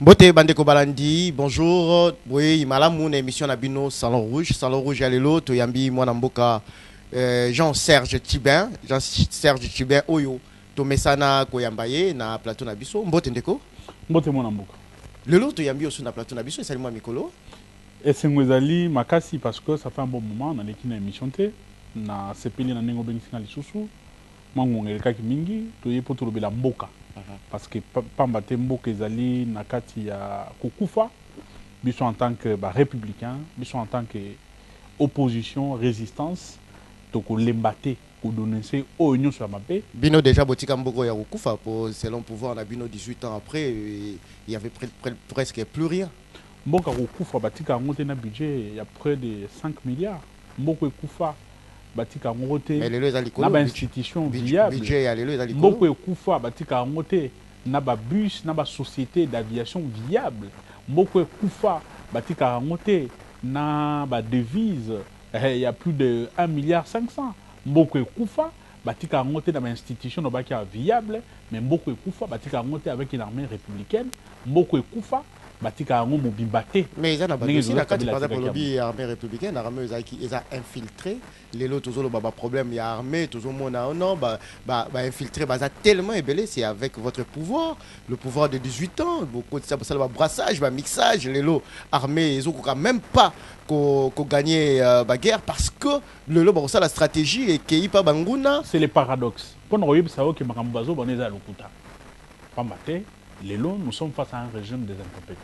Bote Bandeko Balandi, bonjour. Oui, malamu na émission na bino Salon Rouge. Salon Rouge alelo to yambi mwana mboka Jean-Serge Tibin. Jean-Serge Tibin oyo to mesana ko yambaye na plateau na biso. Mbote ndeko. Mbote mwana mboka. Lelo to yambi osu na plateau na biso et salimwa mikolo. Et c'est ngwezali makasi parce que ça fait un bon moment na l'équipe na émission te na sepeli na nengo bengisina lisusu. Mangongeli mingi to yepo to lobela mboka. Parce que pambate mboka ezali na kati ya kokufa biso en tant que républicain, biso en tant que opposition, résistance to ko lembate ko donner au union sur mabe. Bino déjà botika mboko ya kokufa pour selon pouvoir na bino 18 ans après il y avait presque plus rien. Mboka kokufa batika ngote na budget il y a près de 5 milliards. Mboko kokufa batika ngote na ba institution viable budget ya lelo ezali mboko ekufa batika ngote na ba bus na ba société d'aviation viable mboko ekufa batika ngote na ba devise il y a plus de 1 milliard 500 mboko ekufa batika ngote na ba institution no bakia viable mais mboko ekufa batika ngote avec une armée républicaine mboko ekufa batika ngo mobimbate mais ils en a pas aussi la carte par exemple lobby armée républicaine armée ils a infiltré les lots toujours le problème il y a armée toujours mona non bah infiltré bah ça tellement ébélé c'est avec votre pouvoir le pouvoir de 18 ans beaucoup de ça le brassage bah mixage les lots armée ils ont quand même pas qu'on gagner la guerre parce que le lot bah ça la stratégie et qu'il pas banguna c'est le paradoxe pour nous voyez ça que makambazo boneza lokuta pambate les lots nous sommes face à un régime des incompétents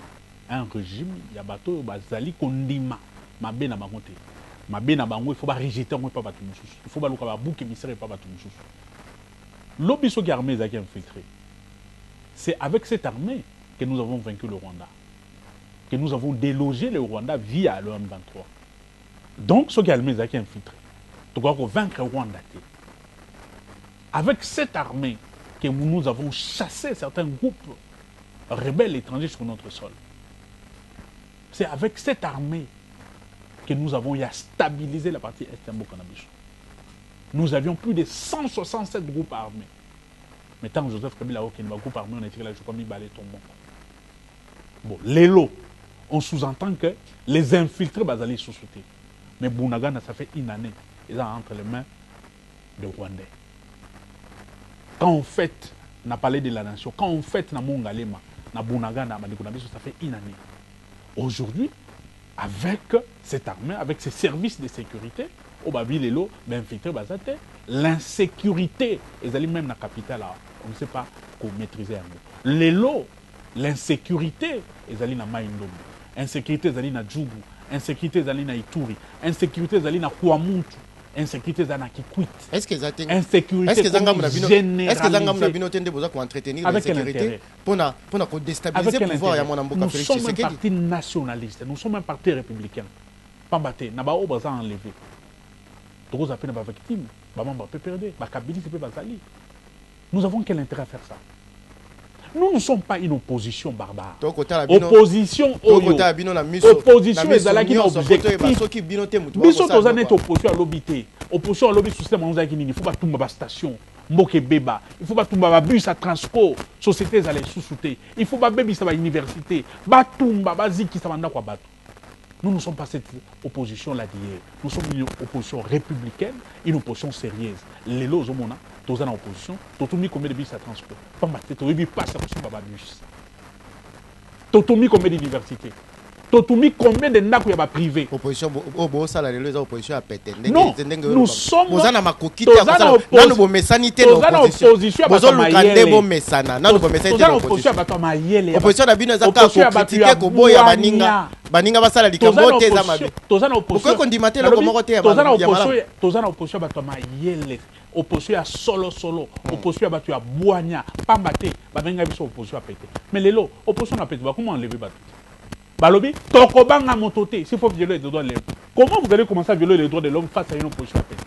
un régime ya bato bazali kondima mabe na bango te mabe na bango il faut ba rejeter on pas bato mususu il faut ba luka ba bouc émissaire pas bato mususu l'obiso qui armée zaki infiltré c'est avec cette armée que nous avons vaincu le Rwanda que nous avons délogé le Rwanda via le M23 donc ce qui armée zaki infiltré tu dois vaincre le Rwanda avec cette armée que nous avons chassé certains groupes rebelles étrangers sur notre sol. C'est avec cette armée que nous avons stabilisé la partie est de Mboka-na-Biso. Nous avions plus de 167 groupes armés. Mais tant que Joseph Kabila a aucun groupe armé, on a tiré la joue comme il balait ton monde. Bon, les lots, on sous-entend que les infiltrés bazali sous-soutés. Mais Bunagana, ça fait une année, ils sont entre les mains des Rwandais. Quand on fête, on a parlé de la nation, quand on fête na Mongalema, na Bunagana, ça fait une année. Aujourd'hui, avec cette armée, avec ces services de sécurité, au Babilelo, l'insécurité, ils allaient même dans la capitale, on ne sait pas comment maîtriser un mot. Les lots, l'insécurité, ils allaient dans Maïndombe, insécurité, ils allaient dans Djoubou, insécurité, ils allaient dans Ituri, insécurité, ils allaient dans Kouamuntu. Insécurité dans Kikwit. Est-ce qu'ils atteignent insécurité est-ce que généralisée avez besoin d'entretenir avec l'insécurité pour déstabiliser le pouvoir ya mwana mboka Félix Tshisekedi? Nous sommes un Tshisekedi. parti nationaliste, nous sommes un parti républicain. Pambate, na ba obaza enlevé. Trop appelé ba victime, ba mamba peut perdre, ba Kabila peut bazali. Nous avons quel intérêt à faire ça? Nous ne sommes pas une opposition barbare. Opposition opposition ezalaki na objectif. Biso tozana est opposition à l'obité. Opposition à l'obité système on zaki nini, il faut pas tumba ba station, mboke beba. Il faut pas tumba ba bus à transport, société ezale sous-souté. Il faut pas bebi sa ba université, ba tumba ba ziki sa banda kwa bato. Nous ne sommes pas cette opposition-là d'hier. Nous sommes une opposition républicaine, une opposition sérieuse. Les lots, au monde, tous en opposition, tous mis combien de bus à transport. Pas maté, tous mis pas ça pour baba bus. Tous mis combien d'universités. Tous mis combien de naku yaba privé. Opposition, bon ça la les opposition à péter. Non, nous sommes. Vous en avez ma coquille. Nanu bo mesanité l'opposition. Vous en lukande bo mesana. Nanu bo mesanité l'opposition. Opposition na bino ezaka ko critiquer ko boya baninga. Baninga basala likambo te za mabe. Pourquoi qu'on dit maté le komoko te ya malamu. Tozana opposition bato mayele. Opposition à solo. Opposition à bato ya boanya. Pambate. Babenga biso opposition à péter. Mais lelo opposition à péter. Comment enlever bato? Balobi, tokobanga mototé, s'il faut violer les droits de l'homme. Comment vous allez commencer à violer les droits de l'homme face à une opposition à péter?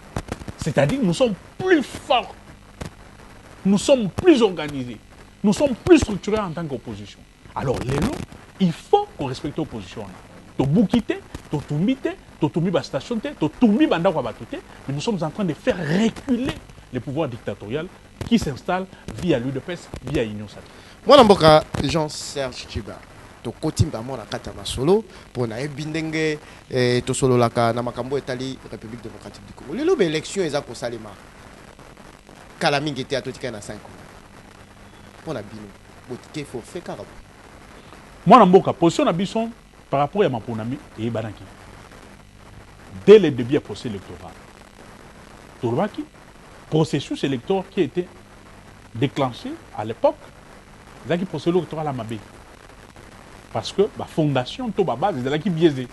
C'est-à-dire que nous sommes plus forts, nous sommes plus organisés, nous sommes plus structurés en tant qu'opposition. Alors, les lots, il faut qu'on respecte l'opposition. To boukite, to tumite, to tumi ba station te, to tumi banda kwa batote, mais nous sommes en train de faire reculer les pouvoirs dictatoriaux qui s'installent via l'UDPS, via l'Union sacrée. Moi, Namboka, Jean-Serge Tibin. tokoti vraiment na kati ya masolo pour na ebindenge tosolo laka na makambo etali République démocratique du Congo. Lelo be élection eza ko salema. Kala mingi te atotika na 5 ans. Pour na bino, botike faut faire carabo. Moi na mboka position na bison par rapport à ma ponami et banaki. Dès le début du processus électoral. Tourbaki, processus électoral qui était déclenché à l'époque, c'est un processus électoral à Mabé. Parce que la fondation, tout la base, c'est là qui biaisé.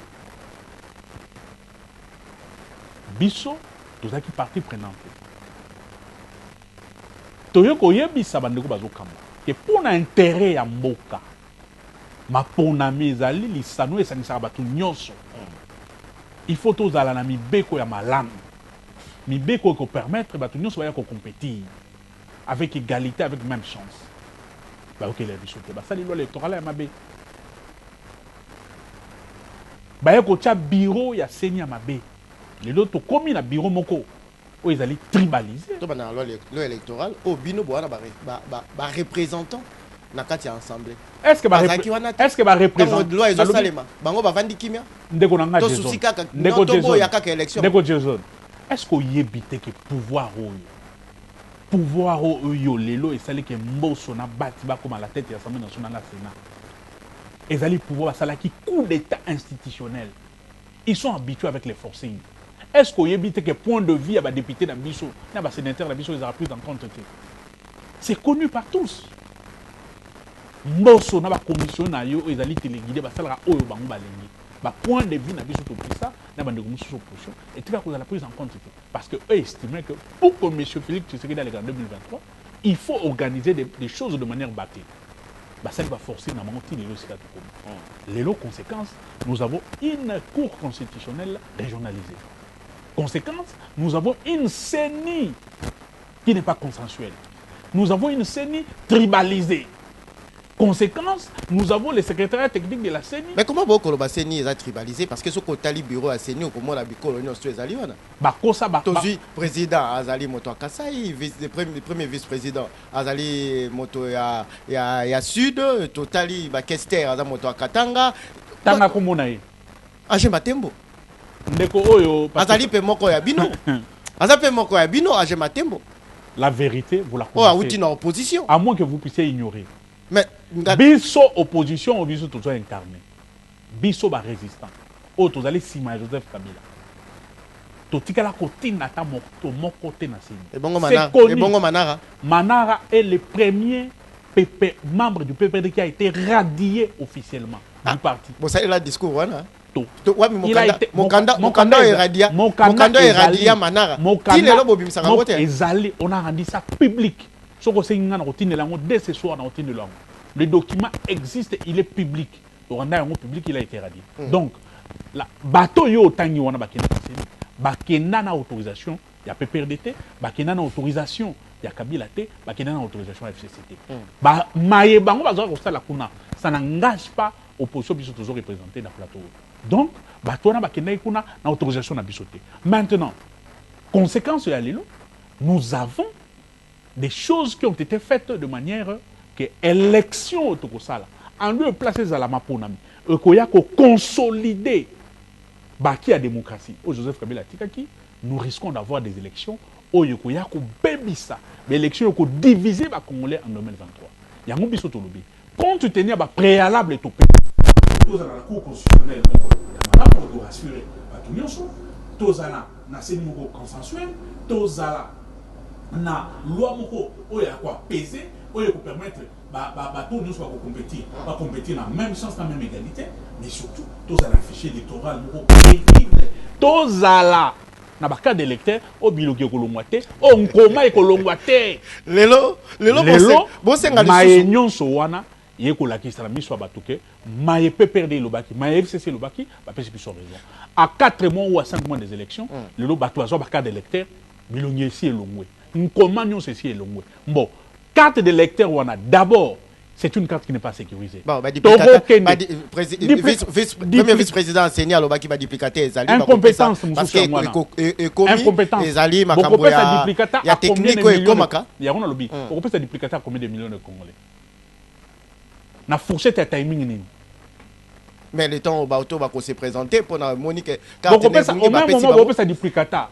Bisso, tout ça qui partie prenante. Toyoko yebi sabandeko bazo kamba. Et pour l'intérêt à Mboka, ma ponami ezali lisano esanisaka bato nyonso. Il faut tous aller na mibeko ya malamu. Mibeko ko permettre bato nyonso baya ko compétir avec égalité, avec même chance. Bah ok les bisote. Bah ça les lois électorales ya mabe. Baya ko tia bureau ya seni ya mabe. Les autres commis na bureau moko où ils allaient tribaliser. To bana loi électorale au bino boana ba représentant na kati ya assemblée. Est-ce que ba représentant loi ezo salema bango ba vandi kimia ndeko na nga to Jason souci kaka ndeko ya kaka élection ndeko Jason est-ce que yebite que pouvoir oyo lelo esali ke mboso na bati ba comme la tête de l'Assemblée nationale na Sénat ezali pouvoir basala qui coup d'état institutionnel ils sont habitués avec les forcing. Est-ce que yebite que point de vue à ba député na biso na ba sénateur na biso ils aura plus en compte. C'est connu par tous. Mboso na ba commission na yo ezali téléguidé basala oyo bango balengi ba point de vue na biso to pisa na bande comme sous opposition et tu vas cause la prise en compte parce que eux estimaient que pour que monsieur Félix Tshisekedi allait en 2023 il faut organiser des choses de manière battée bah ça va forcer na monter les lois les lots conséquences nous avons une cour constitutionnelle régionalisée conséquence nous avons une CENI qui n'est pas consensuelle nous avons une CENI tribalisée. Conséquence, nous avons les secrétariats techniques de la CENI. Mais comment beaucoup la CENI est tribalisé parce que ce côté du bureau à CENI ou comment la bicolonion sur les alions. Bah cosa bah. Tozi président Azali Moto Kasai, le premier vice-président Azali Moto ya Sud, totali ba Kester Azali Moto Katanga. Tanga komonae. Aje Matembo. Ndeko oyo. Azali pe moko ya bino. Azali pe moko ya bino Aje Matembo. La vérité, vous la connaissez. Oh, outil en opposition. À moins que vous puissiez ignorer. Mais biso opposition au biso tout ça incarné biso ba résistant o to allez sima Joseph Kabila to tikala kotina ta moko te na sini et bongo Manara est le premier membre du PPD qui a été radié officiellement du parti. Bon ça il a discours voilà. Mon candidat est radié Manara. On a rendu ça public. Dès ce soir, le document existe, il est public. Le Rwanda est public, il a été radié. Donc, la bateau yo tangi wana bakena na autorisation, il y a PPRDT, bakena na autorisation, il y a Kabila T, bakena na autorisation FCCT. Ba maye bango bazo ko la kuna, ça n'engage pas opposition biso toujours représentée dans le plateau. Donc, bateau na bakena kuna na autorisation na bisoté. Maintenant, conséquence ya lelo, nous avons des choses qui ont été faites de manière que l'élection au Tokosala, en lieu de placer à la Maponami, qu'il y a consolider la démocratie. Au Joseph Kabila Tikaki, nous risquons d'avoir des élections où il y a bébisa, des élections qui diviser les Congolais en 2023. Il y a un biso tolobi. Compte tenu de préalable et topé. Tous à la Cour constitutionnelle, pour rassurer tout le monde, tous à la CENI consensuel, tous à la loi moko oya quoi peser oya pour permettre tout nous soit compétir pas compétir dans même sens dans même égalité mais surtout tous à la fichier électoral moko crédible tous à la na baka d'électeur au biloki kolongwate o nkoma ekolongwate lelo bon senga les nyonso wana ye kolakisa na miso batuke maye peut perdre le baki maye FCC le baki ba pesi biso raison à 4 mois ou à 5 mois des élections lelo bato azo baka d'électeur bilongi ici et longwe. Comment nous ceci est long. Bon, carte de lecteur, d'abord, c'est une carte qui n'est pas sécurisée. Bon, premier vice-président Seigneur Lobaki va duplicater les alliés. Incompétence, parce que les alliés, il y a technique et comaka. Il y a un lobby. On peut se duplicater à combien de millions de Congolais. Na fourchette à timing. Mais le temps où auto va se présenter pour la Monique donc au même moment on peut ça duplicata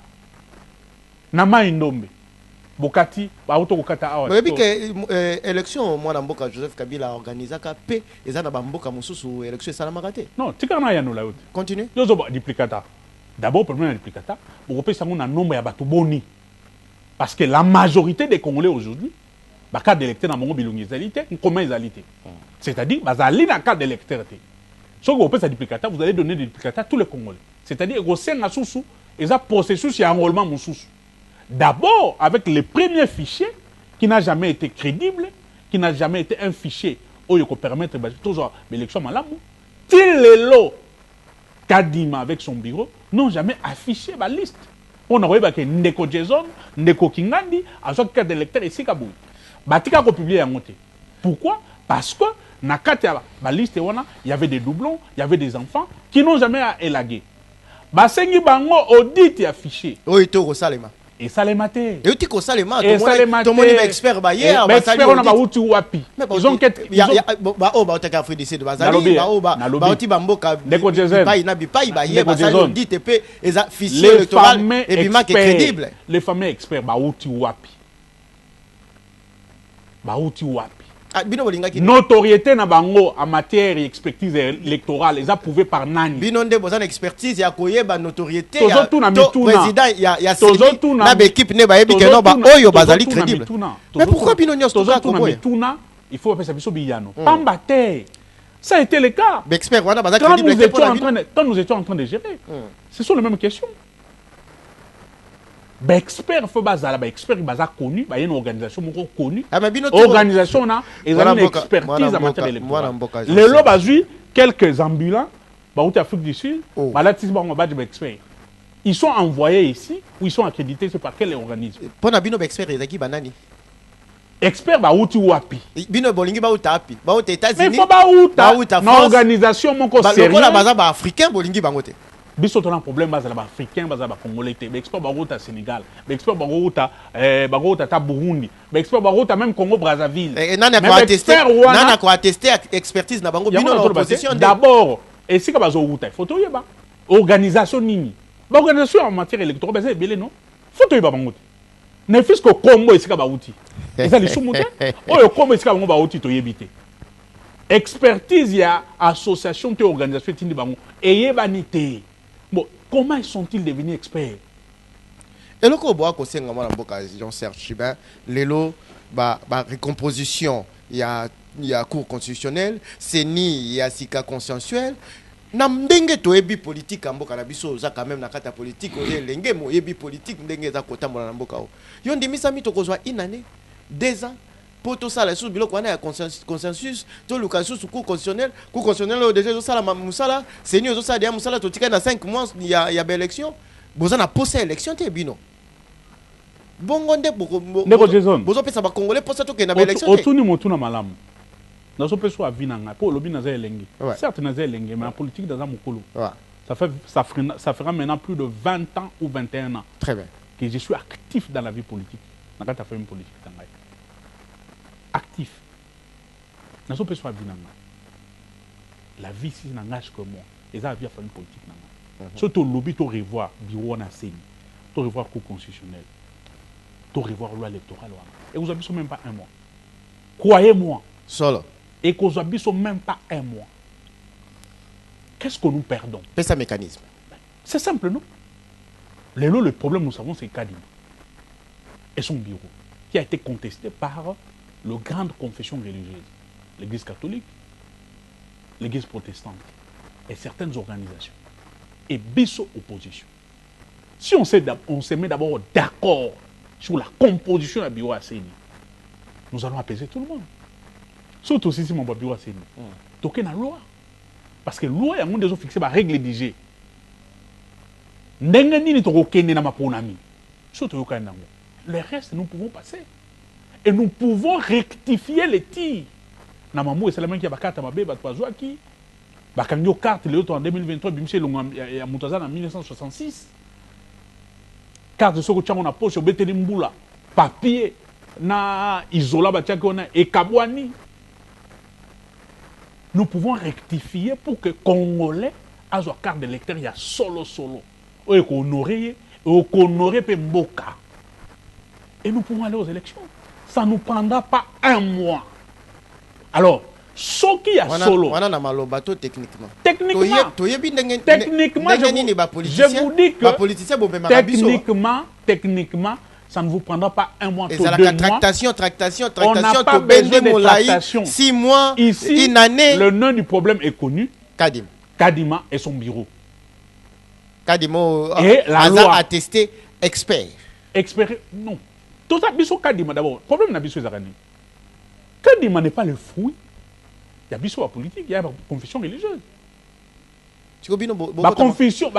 nama indombe bokati ba auto kokata awa mais que élection moi na mboka Joseph Kabila organisé ka pe eza na ba mboka mususu élection ça na raté non tika na ya no la yote continue yozo ba duplicata d'abord problème duplicata boko ça na nombre ya bato boni parce que la majorité des Congolais aujourd'hui ba carte d'électeur na mongo bilungi ezalité comment ezalité c'est-à-dire bazali na carte d'électeur té so ko peut ça duplicata vous allez donner des duplicata à tous les Congolais c'est-à-dire ko senga susu eza processus ya enrôlement mususu. D'abord, avec le premier fichier qui n'a jamais été crédible, qui n'a jamais été un fichier où il peut permettre toujours l'élection malamu. Tilelo Kadima avec son bureau n'ont jamais affiché la liste. On a vu que Ndeko Jason, Ndeko Kingandi, à chaque cas d'électeur ici Kaboui. Batika ko publié en monté. Pourquoi? Parce que na la liste il y avait des doublons, il y avait des enfants qui n'ont jamais élagué. Basengi bango audit et affiché. Oui, tout Salema. Et ça les maté. Et tu ça les maté. Tout le monde est expert hier. Expert on a outi wapi. Ils ont quête. Bah oh bah t'as fait d'ici de Bazali. Bah oh bah outi bamboka. Pas il n'a pas il bah hier bah ça dit TP et ça fichier électoral et puis marque crédible. Les fameux experts bah outi wapi. Bah outi wapi. Notoriété na bango en matière d'expertise électorale, ils approuvés par Nani. Binonde bozan expertise ya koyeba notoriété ya président ya Sylvie na équipe ne ba yebi que non ba oyo bazali crédible. Mais pourquoi binonyo stoka ko boy? Il faut appeler ça biso biyano. Pambate. Ça a été le cas. Mais expert wana bazali crédible quand nous étions en train de gérer. Ce sont les mêmes questions. Expert faut bazala expert baza connu ba une organisation moko connue organisation na et une expertise en matière électorale les lo bazui quelques ambulants ba out Afrique du Sud ba la tisi ba expert ils sont envoyés ici ou ils sont accrédités par quel organisme pour na bino expert ezaki banani expert ba outi wapi bino bolingi ba utapi ba aux États-Unis mais faut ba uta na organisation moko sérieux ba baza ba africain bolingi bango te biso tona problème bazala ba africain bazala ba congolais te expert ba rota Sénégal expert ba rota ta Burundi expert ba rota même Congo Brazzaville nana ko attester expertise na bango bino na position d'abord et si ka bazo rota photo yeba organisation nini ba organisation en matière électorale bazala belé non photo yeba bango ne fisco Congo et si ka ba outi eza lisumu te oyo Congo et si ka bango ba outi to yebite expertise ya association te organisation tindi bango eyebani te. Bon, comment sont-ils devenus experts? Et le Koboa Kosenga mwana mboka Jean-Serge Chibin, lelo ba recomposition, il y a cour constitutionnelle, CENI, il y a sika consensuel. Na ndenge to ebi politique mboka na biso za quand même na kata politique o lenge mo ebi politique ndenge za kota mboka na mboka o. Yo ndimisa mito kozwa une année, 2 ans. Pour tout ça, les sous biloko wana ya consensus, to lukasu su cour constitutionnel déjà zo sala musala, CENI zo sala dia musala to tika na 5 mois ya ba élection. Boza na poser élection te bino. Bongo nde bozo pesa ba congolais poser to ke na ba élection te. Otuni motuna malamu. Nazo peso avina nga po lobi na za elenge. Certes na za elenge mais en politique dans un mukulu. Ça fera maintenant plus de 20 ans ou 21 ans. Très bien. Que je suis actif dans la vie politique. Na kata fait une politique tangai. Actif. Nazo peso avina nga. La vie si n'engage que moi. Et ça a bien fait une politique nanga. Surtout lobby to revoir bureau na CENI, to revoir cour constitutionnelle, to revoir loi électorale. Et vous avez même pas un mois. Croyez-moi. Solo. Et que vous avez même pas un mois. Qu'est-ce que nous perdons? C'est un mécanisme. C'est simple, non? Le problème, nous savons, c'est Kadima et son bureau, qui a été contesté par la grande confession religieuse, l'Église catholique, l'Église protestante et certaines organisations. Et biso opposition. Si on se met d'abord d'accord sur la composition du bureau à CENI, nous allons apaiser tout le monde. Surtout si mon bureau à CENI. Donc il y a une loi. Parce que la loi, il y a déjà fixé la règle d'IG. Le reste, nous pouvons passer. Et nous pouvons rectifier les tirs. Namamou, c'est la même qui a bakata mabe, batouazoua qui. Bakangyo carte le en 2023 bimse ya mutaza en 1966 carte soko tchango na poche obeteli mbula papier na isola batiaki ona ekabwani nous pouvons rectifier pour que Congolais aient une carte d'électeur, il y a solo. Et honorer Mboka. Et nous pouvons aller aux élections. Ça ne nous prendra pas un mois. Alors, ce qui y a solo. Techniquement, je vous dis que techniquement, ça ne vous prendra pas un mois. Et ça la tractation. On n'a pas besoin de tractation. 6 mois, ici, une année. Le nom du problème est connu. Kadima et son bureau. Kadima et la loi attesté expert. Non. Tout ça, biso Kadima d'abord. Le problème n'a biso Zarani. Kadima n'est pas le fruit. Il y a biso la politique, il y a la confession religieuse. La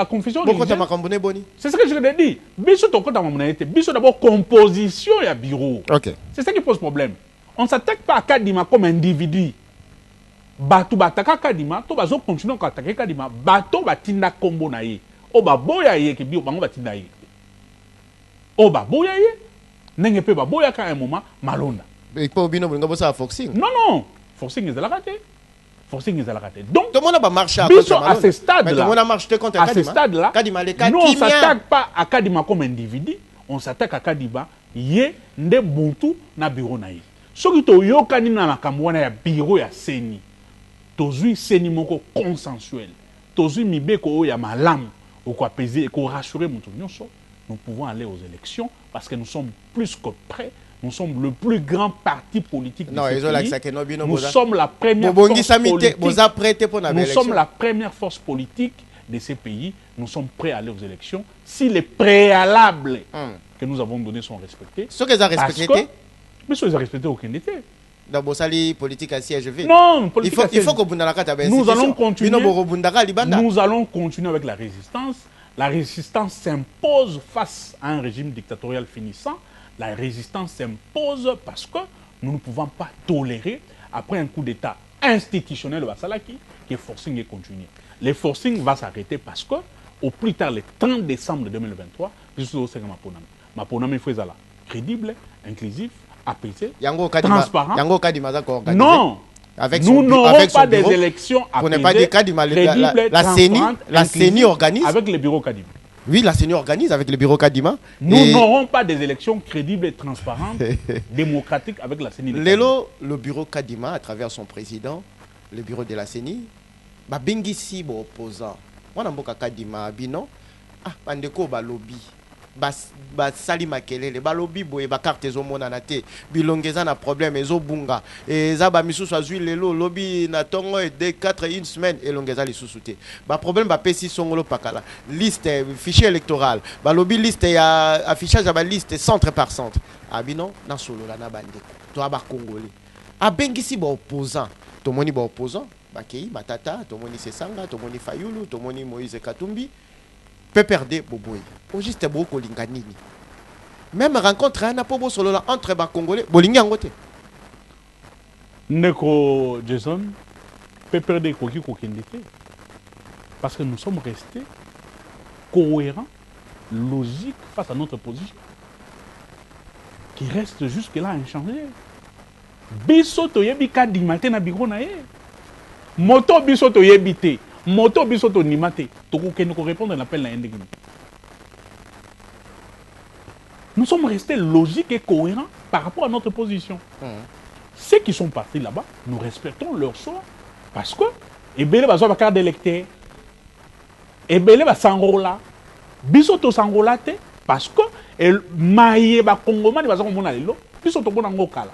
confession religieuse. C'est ce que je veux dire. Biso toko dans mon été. Biso d'abord composition et bureau. Okay. C'est ça qui pose problème. On ne s'attaque pas à Kadima comme individu. Bato bataka Kadima, to bazo continuer à attaquer Kadima. Bato batinda kombo na ye. Oba boya ye ke bio bango batinda ye. Oba boya ye. Nenge pe ba boya ka un moment malonda. Mais pas obino bonga bossa forcing. Non. Forcing est à la raté. Donc, tout le monde va marcher à ce stade-là. À ce stade-là, nous on ne s'attaque pas à Kadima comme individu, on s'attaque à Kadima, yé nde buntu na bureau na ye. Ce qui to yokani na makamwana ya bureau ya seni. Tozui seni moko consensuel. Tozui mibeko ya malam ou quoi peser et ko rassurer mutu nyonso. Nous pouvons aller aux élections parce que nous sommes plus que prêts. Nous sommes le plus grand parti politique de ce pays. Nous sommes la première force politique. Nous sommes la première force politique de ces pays. Nous sommes prêts à aller aux élections si les préalables que nous avons donnés sont respectés. Ce qu'ils ont respecté? Mais ceux qui ont respecté aucun été. D'abord, ça les politiques à siège vide. Non, il faut que nous allons continuer. Nous allons continuer avec la résistance. La résistance s'impose face à un régime dictatorial finissant. La résistance s'impose parce que nous ne pouvons pas tolérer, après un coup d'État institutionnel au Basalaki, que le forcing est continué. Le forcing va s'arrêter parce que, au plus tard, le 30 décembre 2023, Maponami fait ça crédible, inclusif, apaisé, transparent. Non! Nous n'aurons pas des élections apaisées, crédibles, transparentes, la CENI organise avec le bureau Kadima. Oui, la CENI organise avec le bureau Kadima. Nous n'aurons pas des élections crédibles et transparentes, démocratiques avec la CENI. Le bureau Kadima, à travers son président, le bureau de la CENI, Bengisi bo opposant. Moi, je suis Kadima, Bino. Ah, Pandeko ba lobby. Sali makelele ba lobby boye ba carte ezomona na te bilongeza na problème ezobunga eza ba misusu azwi lelo lobby na tongo de 4 une semaine elongeza lisusu te ba problème ba pesi songolo pakala liste fichier électoral ba lobby liste ya affichage ya ba liste centre par centre abino na solo la na bande to ba congolais abengisi ba opposant to moni ba opposant ba kei batata to moni Sesanga to moni Fayulu to moni Moïse Katumbi peut perdre Boboy. Au juste beaucoup linganini. Même rencontre un apobo solo là entre les Congolais, bolinga ngote. Neko Jason peut perdre koki kokindité. Parce que nous sommes restés cohérents, logiques face à notre position. Qui reste jusque là inchangé. Biso to yebi kadima te na biro na ye. Moto biso to yebi te. Moto bisoto nimate, toko keno ko répondre à l'appel na ndegini. Nous sommes restés logiques et cohérents par rapport à notre position. Ceux qui sont partis là-bas, nous respectons leur choix parce que ebele bazo ba carte d'électeur. Ebele ba sangola. Bisoto sangola te parce que el maye ba kongoma ni bazo komona lelo, bisoto bona ngokala.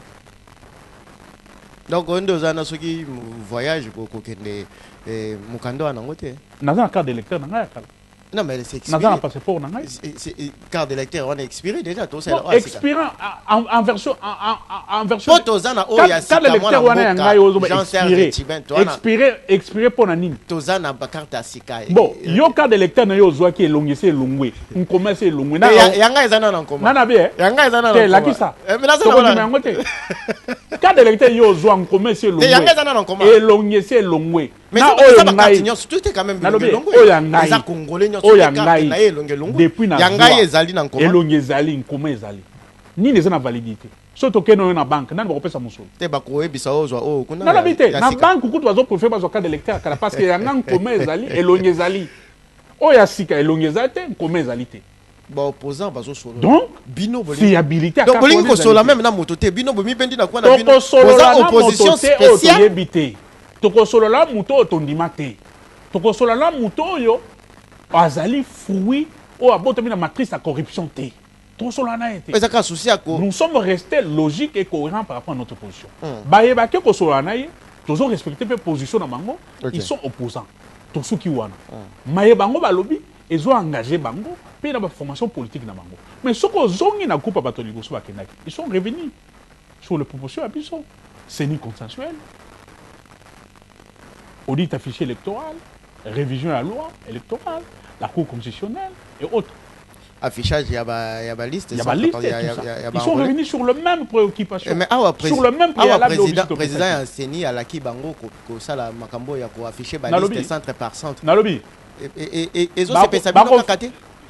Donc, on a ceux qui voyagent pour que Mukando a nangote. Naza un carte d'électeur dans la Non, mais c'est expiré. Naza un passeport dans la carte d'électeur, on est expiré déjà. Expiré en version. Potozana, oh, il y a carte d'électeur, on est expiré pour Nanine. Tozana, carte à Sika. Bon, yo carte d'électeur, yo zoa qui est longue, c'est longue. On commence à longue. Yanga est un commun. Nana bien. Yanga est un commun. La qui ça? Carte d'électeur, yo zoa, on commence à longue. Yanga est un commun. Et longue, c'est longue. Mais ça va continuer, tout est quand même longue. Les Congolais, depuis Yanga ezali na comment ezali ni les na validité Surtout que nous na banque, nan ba pesa musolo. Te ba ko ebisa ozo o kuna. Na labité, na banque ku tozo pour faire bazo cas d'électeur parce que yangang comme ezali elonye ezali. O ya sika elonye ezali comme ezali te. Ba opposant bazo solo. Donc bino fiabilité donc bolingi ko sola même na moto te bino bomi bendi na kwa na bino. Boza opposition spéciale. Toko solo la moto tondima te. Toko solo la moto yo azali fruit o abotomi na matrice à corruption te. Nous sommes restés logiques et cohérents par rapport à notre position. Tous ont respecté les positions de Bango, ils sont opposants. Tous ceux qui ont. Mais Bango Balobi, ils ont engagé Bango, puis dans la formation politique de Bango. Mais ceux qui ont na coupe à Batoligo, ils sont revenus sur les propositions à Bisson. C'est ni consensuel. Audit affiché électoral, révision à la loi électorale, la Cour constitutionnelle et autres. Affichage, il y a la liste. Ils sont revenus sur le même préoccupation. Mais sur le même préalable. Président a enseigné à l'Aki Bango que ça, la Makambo, il y a affiché la liste centre par centre. Nalobi. Et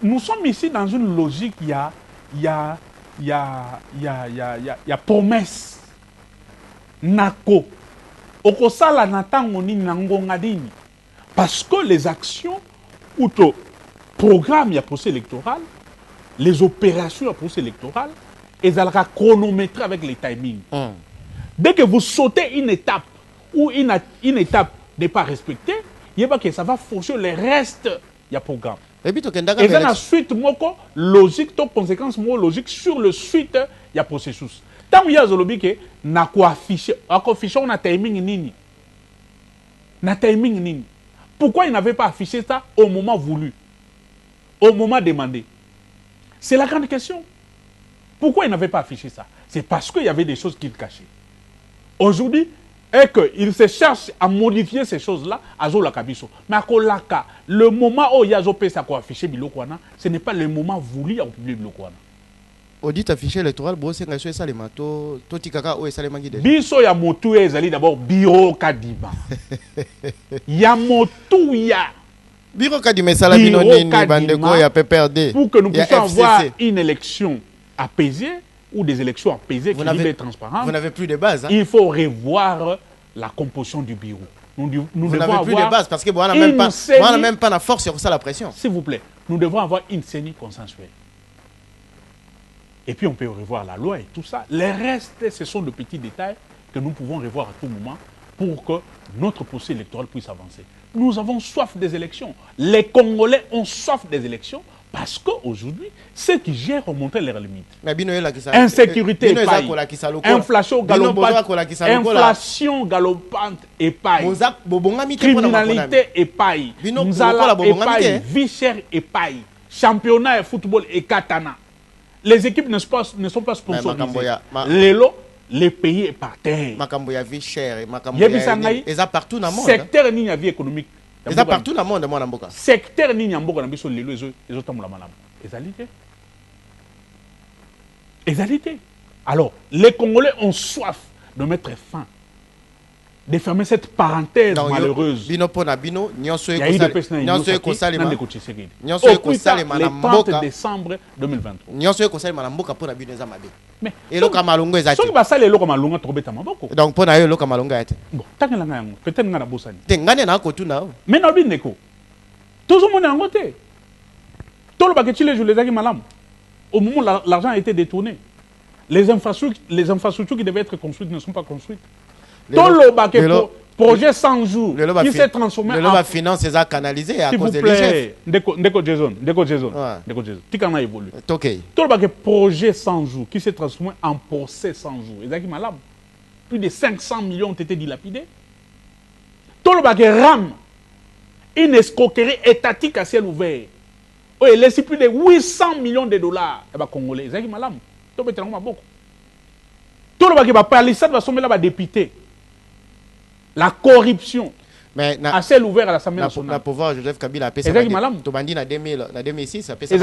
nous sommes ici dans une logique, il y a promesse. Nako. Okosala natango ni nangonga dini. Parce que les actions ou le programme, il y a procès électoral, les opérations, il y a procès électoral, et ça sera chronométré avec les timings. Dès que vous sautez une étape ou une étape n'est pas respectée, il y a pas que ça va forcer le reste, il y a programme. Et ça, la suite, logique, conséquence logique sur le suite, il y a processus. Tant qu'il y a zolobi que n'a quoi afficher, on a timing nini. Na timing nini. Pourquoi il n'avait pas affiché ça au moment voulu, au moment demandé? C'est la grande question. Pourquoi il n'avait pas affiché ça? C'est parce qu'il y avait des choses qu'il cachait. Aujourd'hui, et qu'il se cherche à modifier ces choses-là, à Zola Kabiso. Mais à Kolaka, le moment où il y a Zopé a affiché Bilokwana, ce n'est pas le moment voulu à publier Bilokwana. Audit affiché électoral, Bossé Ngassou et Salemato, Totikaka ou Salemangide. Biso ya motu ezali d'abord Biro Kadima. Ya motu ya. Biro Kadima Salabino Nini Bandeko ya PPRD. Pour que nous puissions avoir une élection apaisée ou des élections apaisées, qui et transparentes. Vous n'avez plus de base. Hein? Il faut revoir la composition du bureau. Vous n'avez plus de base parce que moi, on n'a même pas la force sur ça la pression. S'il vous plaît, nous devons avoir une CENI consensuelle. Et puis on peut revoir la loi et tout ça. Les restes, ce sont de petits détails que nous pouvons revoir à tout moment pour que notre procès électoral puisse avancer. Nous avons soif des élections. Les Congolais ont soif des élections parce qu'aujourd'hui, ceux qui gèrent ont montré leurs limites. Insécurité épaille, inflation galopante épaille, criminalité épaille, vie chère épaille, championnat et football et katana. Les équipes ne sont pas sponsorisées. Les pays est par terre. Vie chère, ils ont partout dans le monde. Secteur ni vie économique. Ils ont partout dans le monde, mon amboka. Secteur ni amboka na biso lelo les autres la malam. Égalité. Alors, les Congolais ont soif de mettre fin, de fermer cette parenthèse malheureuse. Bino pona bino, nyonso le 30 décembre 2023. Nyonso ekosalema na mboka pona bino eza mabe. Mais eloko malongo ezati. Soki basala eloko malongo trobeta maboko. Donc pona yo eloko malongo ete. Bon, takela nga yango, peut-être nga na bosani. Te ngane na kotuna. Mais na bindeko. Tout le monde est en côté. Tout le paquet les jours les aki malam. Au moment où l'argent a été détourné, les infrastructures qui devaient être construites ne sont pas construites. Tout le projet 100 jours qui s'est transformé en finance et canalisé à cause de l'IGF. Ndeko Jason. Tikana évolue. Tout le projet 100 jours qui s'est transformé en procès 100 jours. Ezaki malam. Plus de 500 millions ont été dilapidés. Tout le RAM, une escroquerie étatique à ciel ouvert. Oh, il laisse plus de 800 millions de dollars. Et bah Congolais, Ezaki malam. Tout le monde va parler ça va sommer là député. La corruption. Mais à ciel ouvert à l'Assemblée nationale. La pouvoir Joseph Kabila a fait ça. Tobandi na 2006 a fait ça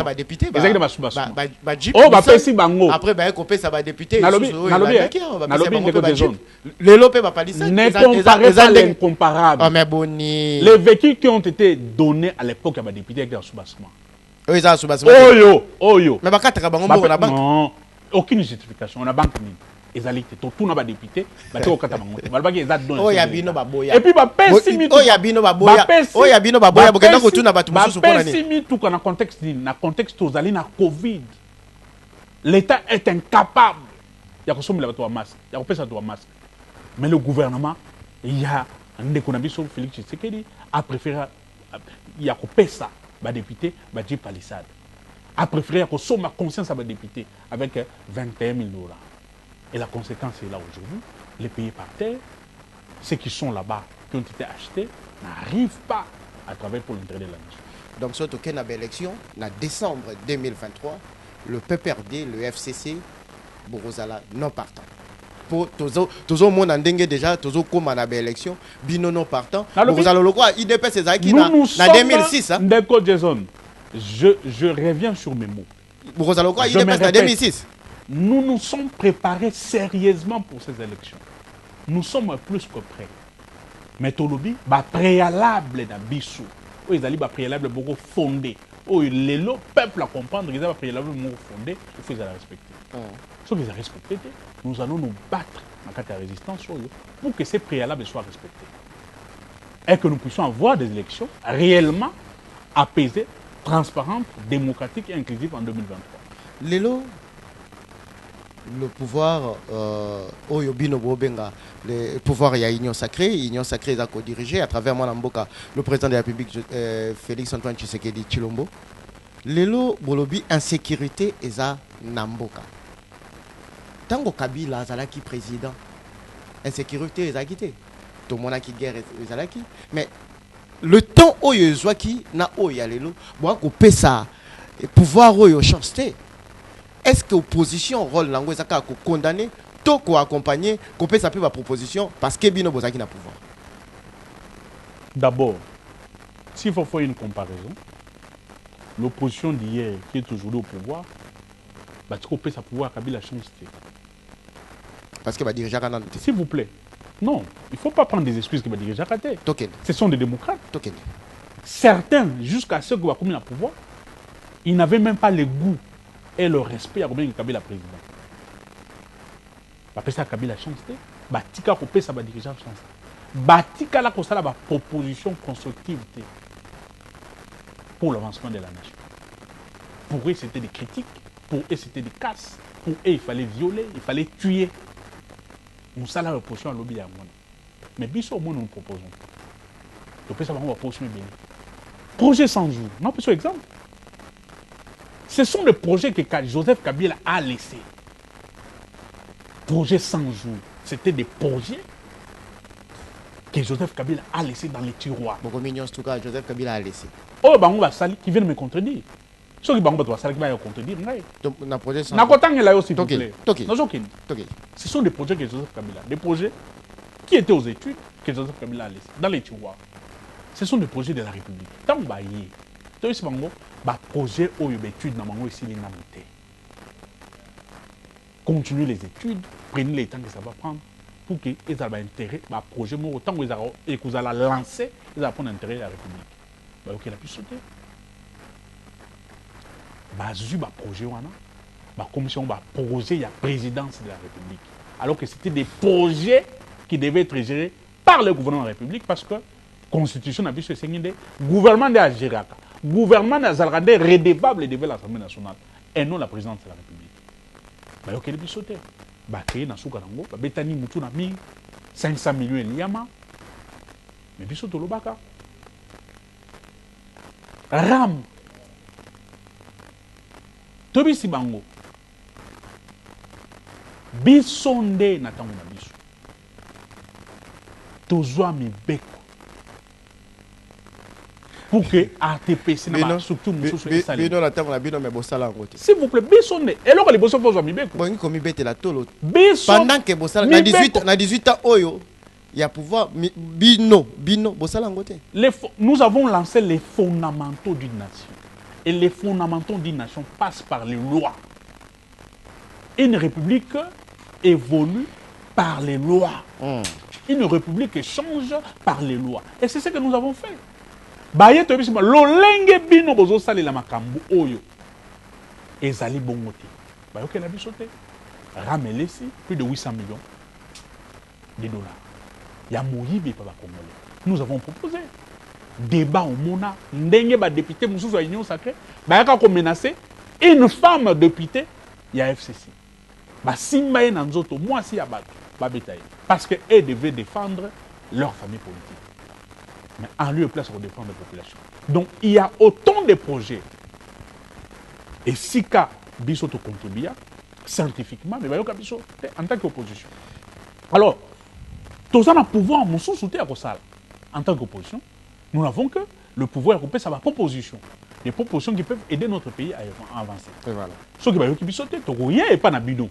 ba député. Oh ba pesi bango. Après ba ko pesa ba député. Nalobi les lopé ba palisa. Ne comparez pas l'incomparable. Ah mais boni. Les véhicules qui ont été donnés à l'époque à ba député avec un soubassement. Oyo. Oyo. Mais ba kataka bango mbo na banque. Non. aucune justification. On a banque ni. Ezali te tout na ba député, ba te okata bangote. Ba ba ki eza don. Oh yabino baboya. Et puis ba pesi mi. Oh yabino baboya. Oh yabino baboya bokenda ko tuna batu mususu pona ni. Ba pesi mi tout na contexte ni, na contexte ozali na Covid. L'État est incapable. Ya ko somela batu wa masque. Ya ko pesa batu wa masque. Mais le gouvernement, il y a un économiste Félix Tshisekedi a préféré il y a ko pesa ba député ba di palissade. A préféré ko soma conscience à ba député avec 21 000 $. Et la conséquence est là aujourd'hui. Les pays par terre, ceux qui sont là-bas, qui ont été achetés, n'arrivent pas à travailler pour l'intérêt de la nation. Donc, surtout qu'il y a une élection, en décembre 2023, le PPRD, le FCC, Borozala, non partant. Pour tous le monde en dengue déjà, tous les comme en élection, bino non partant. Borozala, le quoi, IDP, c'est ça qui en 2006. D'accord, Jason. Je reviens sur mes mots. Borozala, le quoi, IDP, c'est en 2006. Nous nous sommes préparés sérieusement pour ces élections. Nous sommes plus que prêts. Mais Tolobi, bah préalable dans Bissou. Ils allaient préalable beaucoup fondé. Le peuple à comprendre, ils avaient préalable beaucoup fondé. Il faut les respecter. Si ils les respectent, nous allons nous battre en cas de résistance pour que ces préalables soient respectés. Et que nous puissions avoir des élections réellement apaisées, transparentes, démocratiques et inclusives en 2023. Lélo, le pouvoir, le pouvoir, il y a Union Sacrée. Union Sacrée est co-dirigée à travers Mwanamboka, le président de la République, Félix Antoine Tshisekedi Tshilombo. Lelo Bolobi, insécurité est à Namboka. Tango Kabila Zalaki président, insécurité est à quitter. Tout le monde a qui guerre est Zalaki. Mais le temps où il y a qui na où il y a Lelo, bon, qu'on peut ça, pouvoir où il y a chanté. Est-ce que l'opposition rôle langue zaka ko condamner to ko accompagner ko peut s'appeler ma proposition parce que bino bozaki na pouvoir. D'abord, s'il faut faire une comparaison, l'opposition d'hier qui est aujourd'hui au pouvoir, bah tu peux sa pouvoir Kabila chance. Parce que va diriger Kanante. S'il vous plaît. Non, il ne faut pas prendre des excuses que va diriger Kanante. Ce sont des démocrates. Certains jusqu'à ceux qui vont commis le pouvoir, ils n'avaient même pas le goût et le respect à Kabila président. Parce que Kabila chance, Batika Kopé ça va diriger chance. Batika la ça la proposition constructive pour l'avancement de la nation. Pour eux c'était des critiques, pour eux c'était des casses, pour eux il fallait violer, il fallait tuer. Nous ça la proposition à lobby à moi. Mais biso moi nous proposons. Donc ça va on proposition bien. Projet 100 jours. Non, plus exemple. Ce sont des projets que Joseph Kabila a laissés. Projet 100 jours. C'était des projets que Joseph Kabila a laissés dans les tiroirs. Beaucoup mignon, en tout cas, Joseph Kabila a laissé. Oh, bah, on va salir, qui viennent me contredire. Ceux qui vont me salir, qui vont me contredire. Donc, on a projet 100 jours. S'il vous plaît. Okay. Ce sont des projets que Joseph Kabila, des projets qui étaient aux études que Joseph Kabila a laissés dans les tiroirs. Ce sont des projets de la République. Tant que c'est un projet où il y a des études dans le ici. Continuez les études, prenez le temps que ça va prendre pour qu'ils aient un intérêt. Le projet, autant que vous allez lancer, ils vont prendre intérêt de la République. Ok, il a pu sauter. Il y a un projet, la commission, un projet, il y a la présidence de la République. Alors que c'était des projets qui devaient être gérés par le gouvernement de la République parce que la Constitution a vu ce signe gouvernement de la Géraka. Gouvernement nazarandais redevable devant l'Assemblée nationale et non la présidence de la République. Bah ok, il sauté. Bah créé dans Soukarango, bah betani mutu na 500 millions de liama. Mais biso to lobaka. Ram. Tobi sibango. Bisonde na tango na biso. Tozwa mi beko. Pour que ATPC n'a surtout s'il vous plaît, Bessonne. Et là, les bossons font mi beko. Bon, comme bête la tolo. Pendant que bossala na 18 ans oyo, il y a pouvoir bino bossala ngote. Nous avons lancé les fondamentaux d'une nation. Et les fondamentaux d'une nation passent par les lois. Une république évolue par les lois. Une république change par les lois. Et c'est ce que nous avons fait. Baye to bisima lolenge bino bozo salela makambu oyo ezali bongote bah, ok, la vie sauté. Ramener ici plus de 800 millions de dollars. Il y a Moïbe par Congolais. Nous avons proposé. Débat au Mona. Ndenge ba député Moussous à Union Sacrée. Bah, quand on menaçait une femme députée, il y a FCC. Bah, si Maï Nanzoto, moi, si Abat, bah, bétail. Parce qu'elle devait défendre leur famille politique. Mais en lieu et place, on défend la population. Donc, il y a autant de projets. Et si cas, Bissoto contribue scientifiquement, mais Bisso en tant qu'opposition. Alors, tous en pouvoir, nous sommes soutenus à ça. En tant qu'opposition, nous n'avons que le pouvoir européen, ça va proposition. Des propositions qui peuvent aider notre pays à avancer. Et voilà. Ce qui va être sauté, tu rien et pas n'abidon.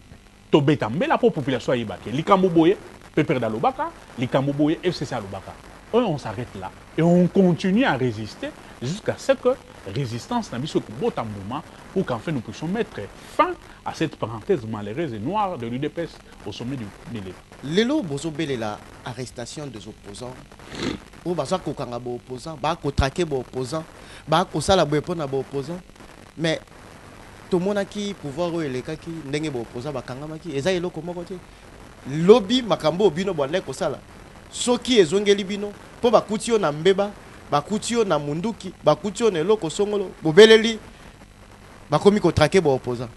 Tu bétambe la population à Ibake. Likamboboye, Pépère d'Alobaka, Likamboboye, FCC Alobaka. On s'arrête là et on continue à résister jusqu'à ce que la résistance n'a pas un mouvement pour qu'enfin nous puissions mettre fin à cette parenthèse malheureuse et noire de l'UDPS au sommet du Mélé. Lelo bozobele la arrestation des opposants. Ou baza kokanga bo opposant, ba ko traquer bo opposant, ba ko sala bo epona bo opposant. Mais tout le monde a qui pouvoir ou eleka ki ndenge bo opposant ba kanga maki eza eloko moko te. Lobby makambo bino bonne ko sala. Soki ezongeli bino po bakuti yo na mbeba, bakuti yo na munduki, bakuti yo na eloko songolo, bobeleli bakomi ko traquer bo opposant.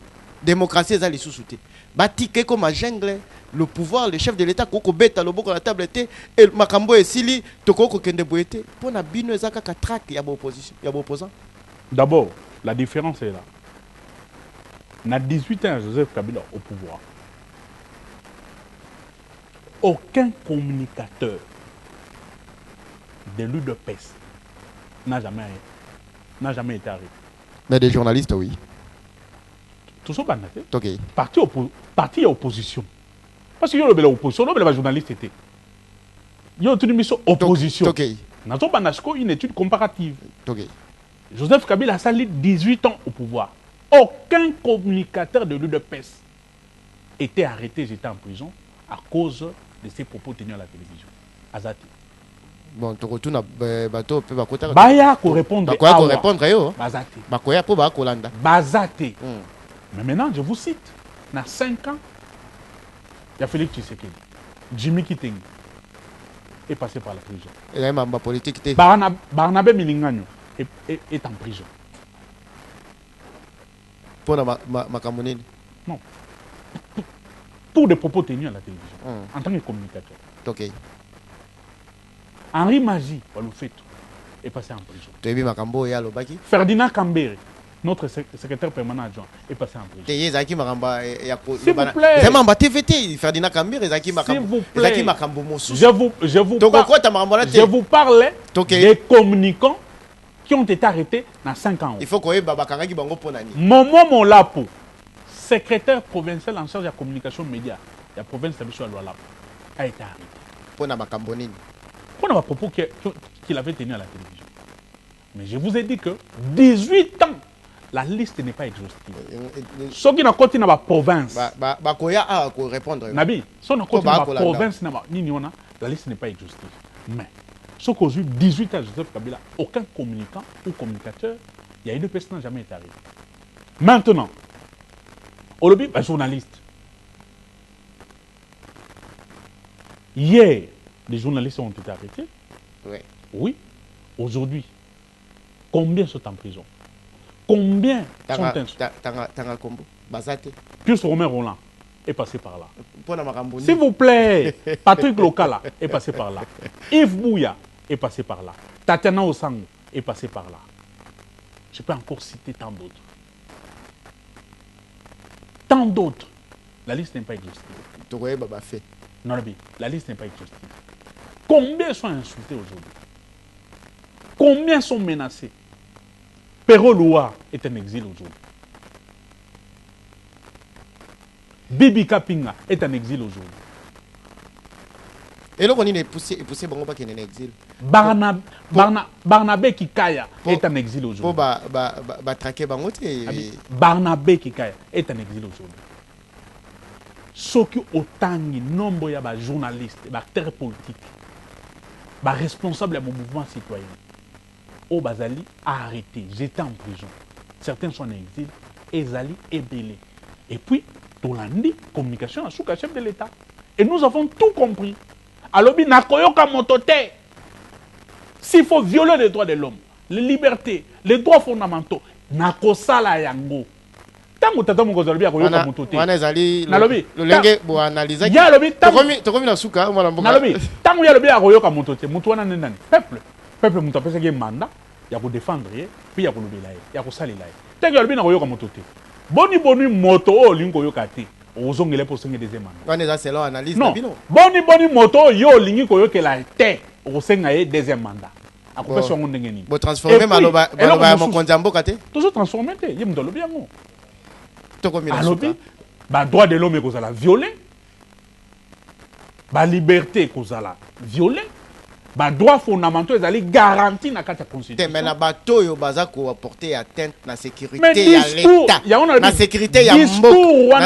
Démocratie eza lisusu te. Batike comme jungle, le pouvoir, le chef de l'État koko beta loboko la table te et makambo esili tokoko kende boete pona bino eza kaka traque ya bo opposition, ya bo opposant. D'abord, la différence est là. Na 18 ans Joseph Kabila au pouvoir. Aucun communicateur de l'UDPS n'a jamais été arrêté. Mais des journalistes, oui. Tout ça, c'est ok. Parti opposition. Parce que l'opposition, le journaliste était. Il y a une mission opposition. Ok. Nous avons une étude comparative. Ok. Joseph Kabila a sali 18 ans au pouvoir. Aucun communicateur de l'UDPS était arrêté, j'étais en prison à cause de ses propos tenus à la télévision. Azati. Bon, tu retournes à bateau, peut pas côté. Baya ko répondre. Quoi ko répondre yo? Bazati. Bakoya po ba kolanda. Bazati. Mais maintenant, je vous cite. Dans 5 ans, il y a Félix Tshisekedi. Jimmy Kiteng est passé par la prison. Il y a un politique. Barnabé Milingano est en prison. Pour ma camonine. Non. Pour des propos tenus à la télévision. En tant que communicateur. Ok. Henri Magie, est passé en prison. Tu as vu Makambo et Alobaki? Ferdinand Kambere, notre secrétaire permanent adjoint, est passé en prison. S'il vous plaît. C'est TVT, Ferdinand Kambere, s'il vous plaît. Je vous parle des communicants qui ont été arrêtés dans 5 ans. Il faut qu'on ait Babakaraki Bango Ponani. Momo Molapo, secrétaire provincial en charge de la communication média, de la province de Bissau Lapo, a été arrêté. Pour la Makambonine. Pour les propos qu'il avait tenus à la télévision. Mais je vous ai dit que 18 ans, la liste n'est pas exhaustive. Ce qui n'a pas dans la province. Bakoya a répondre. Nabi, ce qui n'a pas dans la province, la liste n'est pas exhaustive. Mais, ce qu'aux 18 ans, Joseph Kabila, aucun communicant ou communicateur, il y a une personne n'a jamais été arrivé. Maintenant, au lobby, un journaliste. Hier, les journalistes ont été arrêtés. Oui. Oui. Aujourd'hui, combien sont en prison? Combien sont en prison? Bazate. Pius Romain Roland est passé par là. S'il vous plaît, Patrick Lokala est passé par là. Yves Bouya est passé par là. Tatiana Osango est passé par là. Je peux encore citer tant d'autres. Tant d'autres. La liste n'est pas exhaustive. Non, la liste n'est pas exhaustive. Combien sont insultés aujourd'hui? Combien sont menacés? Perrault Loa est en exil aujourd'hui. Bibi Kapinga est en exil aujourd'hui. Et là, on est poussé bon pas qu'il est en exil. Barnabé Kikaya est en exil aujourd'hui. Barnabé Kikaya est en exil aujourd'hui. Ceux qui ont autant de nombre de journalistes, d'acteurs politiques, de responsables de mon mouvement citoyen, au Bazali a arrêté, j'étais en prison. Certains sont en exil, et Zali est belé. Et puis, Tolandi, communication à Souka, chef de l'État. Et nous avons tout compris. Alors, Nakoyoka Motote, s'il faut violer les droits de l'homme, les libertés, les droits fondamentaux, Nakosala Yango. Tant que tata moko zalobi akoyoka Motote. Nalobi, le lenge bo analyser. Ya lobi, tokomi na Souka, mwana mboka. Nalobi, tant que yalobi akoyoka Motote, mutu wana nendani. Peuple mutu apesa ke mandat, ya ko défendre ye, puis ya ko lobela ye, ya ko salela ye. Tant que yalobi na koyoka Motote. Boni moto o lingo yoka te. Ozongele pour senga deuxième mandat. On est selon analyse non. Boni moto yo lingi koyokela te. Osenga ye deuxième mandat. Akope songo ndenge nini. Bo transformer maloba mokonzi mboka te. Tozo transformer te. Ye mdolo bien ngo. Tokomi na Souka. Ba droit de l'homme kozala violé. Ba liberté kozala violé. Ba droit fondamentaux ezali garanti na kati ya constitution. Mais na bato yo baza ko apporter atteinte na sécurité ya l'État. Na sécurité ya mboka.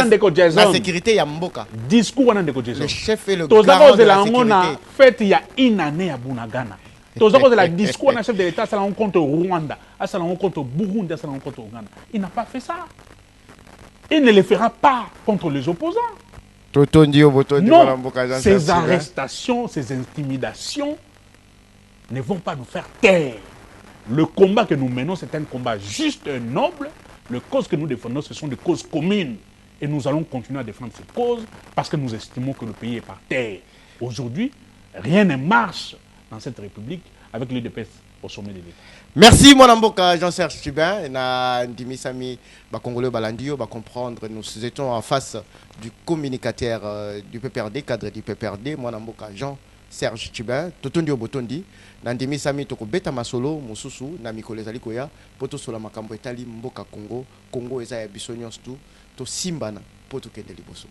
Na sécurité ya mboka. Discours wana ndeko Jason. Le chef et le garant de la sécurité. Na fête ya une année à Bunagana. Tozako de la discours na chef de l'État ça la contre Rwanda, ça la contre Burundi, ça la contre Ouganda. Il n'a pas fait ça. Il ne le fera pas contre les opposants. Non, ces arrestations, ces intimidations ne vont pas nous faire taire. Le combat que nous menons, c'est un combat juste et noble. Les causes que nous défendons, ce sont des causes communes. Et nous allons continuer à défendre ces causes parce que nous estimons que le pays est par terre. Aujourd'hui, rien ne marche dans cette République avec l'UDPS au sommet de l'État. Merci mon amboka Jean-Serge Tchubin na Ndimisami Congolais Balandio comprendre nous étions en face du communicateur du PPRD, cadre du PPRD mon amboka Jean-Serge Tchubin totondi obotondi na Ndimisami toko beta masolo mususu na mikolo ezali koya poto sola makambo etali mboka Congo eza ya biso nyonso to simbana poto kende liboso.